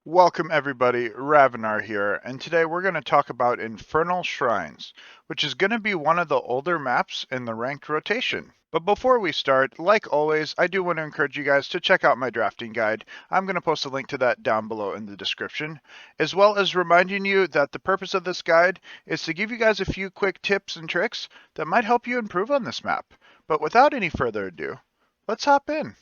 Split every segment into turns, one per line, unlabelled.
Welcome everybody, Ravenar here, and today we're going to talk about Infernal Shrines, which is going to be one of the older maps in the ranked rotation. But before we start, like always, I do want to encourage you guys to check out my drafting guide. I'm going to post a link to that down below in the description, as well as reminding you that the purpose of this guide is to give you guys a few quick tips and tricks that might help you improve on this map. But without any further ado, let's hop in.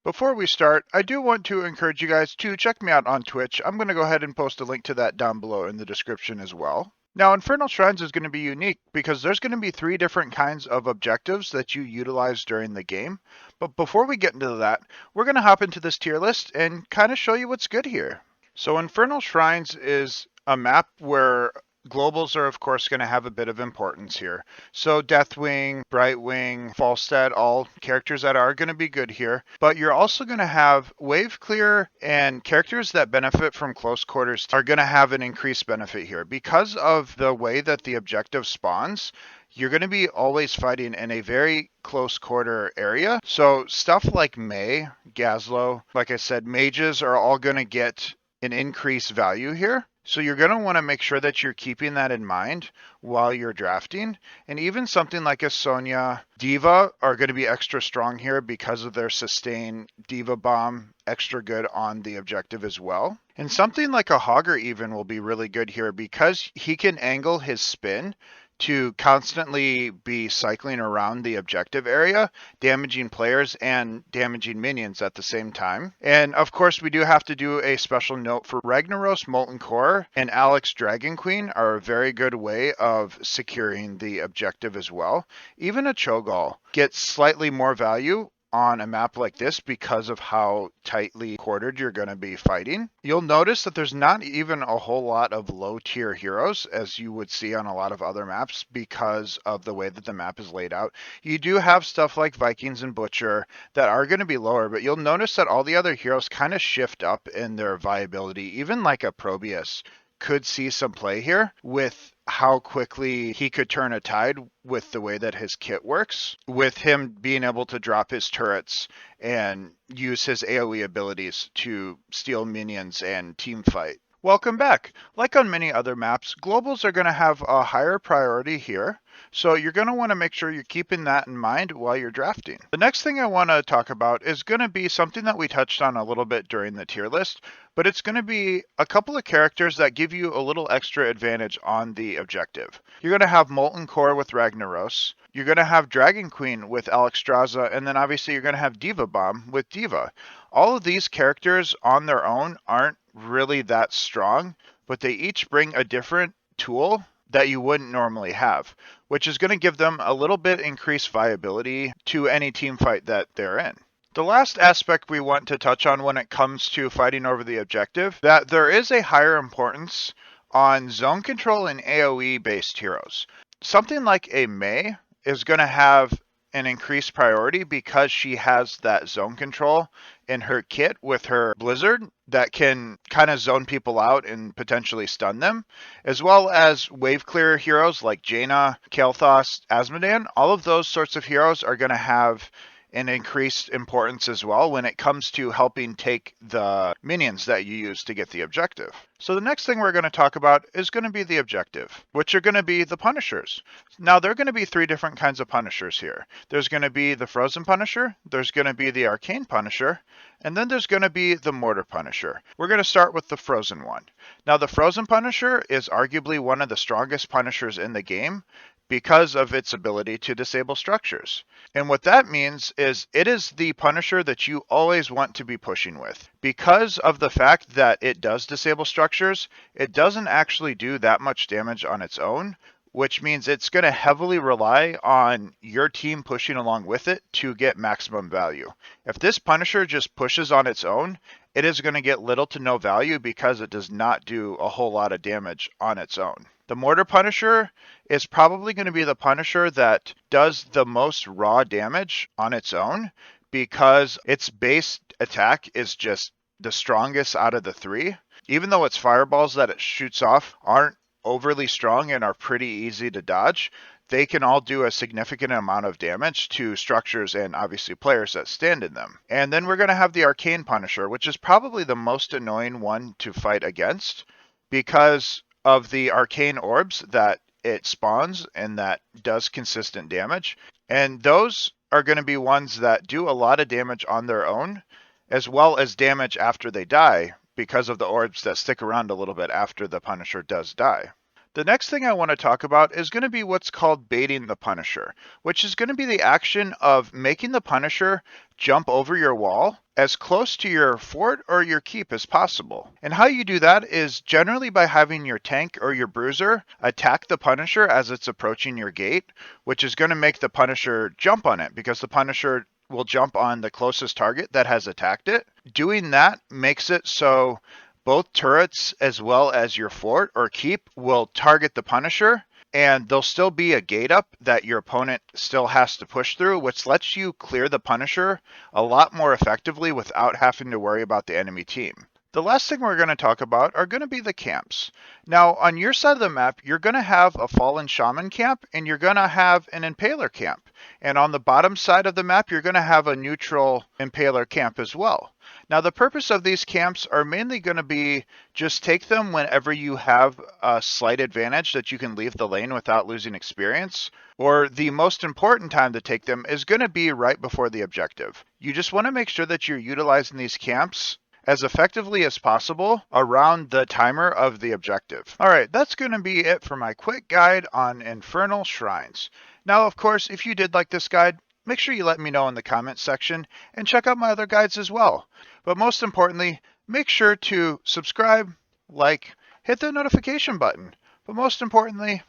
Before we start, I do want to encourage you guys to check me out on Twitch. I'm going to go ahead and post a link to that down below in the description as well. Now, Infernal Shrines is going to be unique because there's going to be 3 different kinds of objectives that you utilize during the game. But before we get into that, we're going to hop into this tier list and kind of show you what's good here. So Infernal Shrines is a map where globals are of course going to have a bit of importance here. So Deathwing, Brightwing, Falstad, all characters that are going to be good here. But you're also going to have Wave Clear and characters that benefit from close quarters are going to have an increased benefit here. Because of the way that the objective spawns, you're going to be always fighting in a very close quarter area. So stuff like May, Gazlo, like I said, mages are all going to get an increased value here. So you're going to want to make sure that you're keeping that in mind while you're drafting. And even something like a Sonya, Diva are going to be extra strong here because of their sustain. Diva Bomb, extra good on the objective as well. And something like a Hogger even will be really good here because he can angle his spin to constantly be cycling around the objective area, damaging players and damaging minions at the same time. And of course, we do have to do a special note for Ragnaros Molten Core and Alex Dragon Queen are a very good way of securing the objective as well. Even a Cho'Gall gets slightly more value on a map like this because of how tightly quartered you're going to be fighting. You'll notice that there's not even a whole lot of low tier heroes as you would see on a lot of other maps because of the way that the map is laid out. You do have stuff like Vikings and Butcher that are going to be lower, but you'll notice that all the other heroes kind of shift up in their viability. Even like a Probius could see some play here with how quickly he could turn a tide with the way that his kit works, with him being able to drop his turrets and use his AoE abilities to steal minions and team fight. Welcome back. Like on many other maps, globals are going to have a higher priority here, so you're going to want to make sure you're keeping that in mind while you're drafting. The next thing I want to talk about is going to be something that we touched on a little bit during the tier list, but it's going to be a couple of characters that give you a little extra advantage on the objective. You're going to have Molten Core with Ragnaros, you're going to have Dragon Queen with Alexstrasza, and then obviously you're going to have Diva Bomb with Diva. All of these characters on their own aren't really that strong, but they each bring a different tool that you wouldn't normally have, which is going to give them a little bit increased viability to any team fight that they're in. The last aspect we want to touch on when it comes to fighting over the objective, that there is a higher importance on zone control and AoE based heroes. Something like a Mei is going to have an increased priority because she has that zone control in her kit with her Blizzard that can kind of zone people out and potentially stun them, as well as wave clear heroes like Jaina, Kael'thas, Asmodan. All of those sorts of heroes are going to have an increased importance as well when it comes to helping take the minions that you use to get the objective. So the next thing we're going to talk about is going to be the objective, which are going to be the Punishers. Now, there are going to be 3 different kinds of Punishers here. There's going to be the Frozen Punisher, there's going to be the Arcane Punisher, and then there's going to be the Mortar Punisher. We're going to start with the Frozen one. Now, the Frozen Punisher is arguably one of the strongest Punishers in the game because of its ability to disable structures. And what that means is it is the Punisher that you always want to be pushing with. Because of the fact that it does disable structures, it doesn't actually do that much damage on its own, which means it's going to heavily rely on your team pushing along with it to get maximum value. If this Punisher just pushes on its own, it is going to get little to no value because it does not do a whole lot of damage on its own. The Mortar Punisher is probably going to be the Punisher that does the most raw damage on its own because its base attack is just the strongest out of the 3. Even though its fireballs that it shoots off aren't overly strong and are pretty easy to dodge, they can all do a significant amount of damage to structures and obviously players that stand in them. And then we're going to have the Arcane Punisher, which is probably the most annoying one to fight against because of the arcane orbs that it spawns and that does consistent damage. And those are going to be ones that do a lot of damage on their own, as well as damage after they die because of the orbs that stick around a little bit after the Punisher does die. The next thing I want to talk about is going to be what's called baiting the Punisher, which is going to be the action of making the Punisher jump over your wall as close to your fort or your keep as possible. And how you do that is generally by having your tank or your bruiser attack the Punisher as it's approaching your gate, which is going to make the Punisher jump on it because the Punisher will jump on the closest target that has attacked it. Doing that makes it so both turrets as well as your fort or keep will target the Punisher, and there'll still be a gate up that your opponent still has to push through, which lets you clear the Punisher a lot more effectively without having to worry about the enemy team. The last thing we're going to talk about are going to be the camps. Now, on your side of the map, you're going to have a Fallen Shaman camp, and you're going to have an Impaler camp. And on the bottom side of the map, you're going to have a neutral Impaler camp as well. Now, the purpose of these camps are mainly going to be just take them whenever you have a slight advantage that you can leave the lane without losing experience, or the most important time to take them is going to be right before the objective. You just want to make sure that you're utilizing these camps as effectively as possible around the timer of the objective. All right, that's going to be it for my quick guide on Infernal Shrines. Now, of course, if you did like this guide, make sure you let me know in the comments section and check out my other guides as well. But most importantly, make sure to subscribe, like, hit the notification button. But most importantly,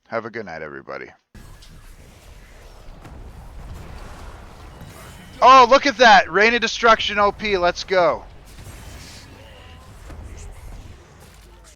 have a good night, everybody. Oh, look at that! Rain of Destruction OP, let's go.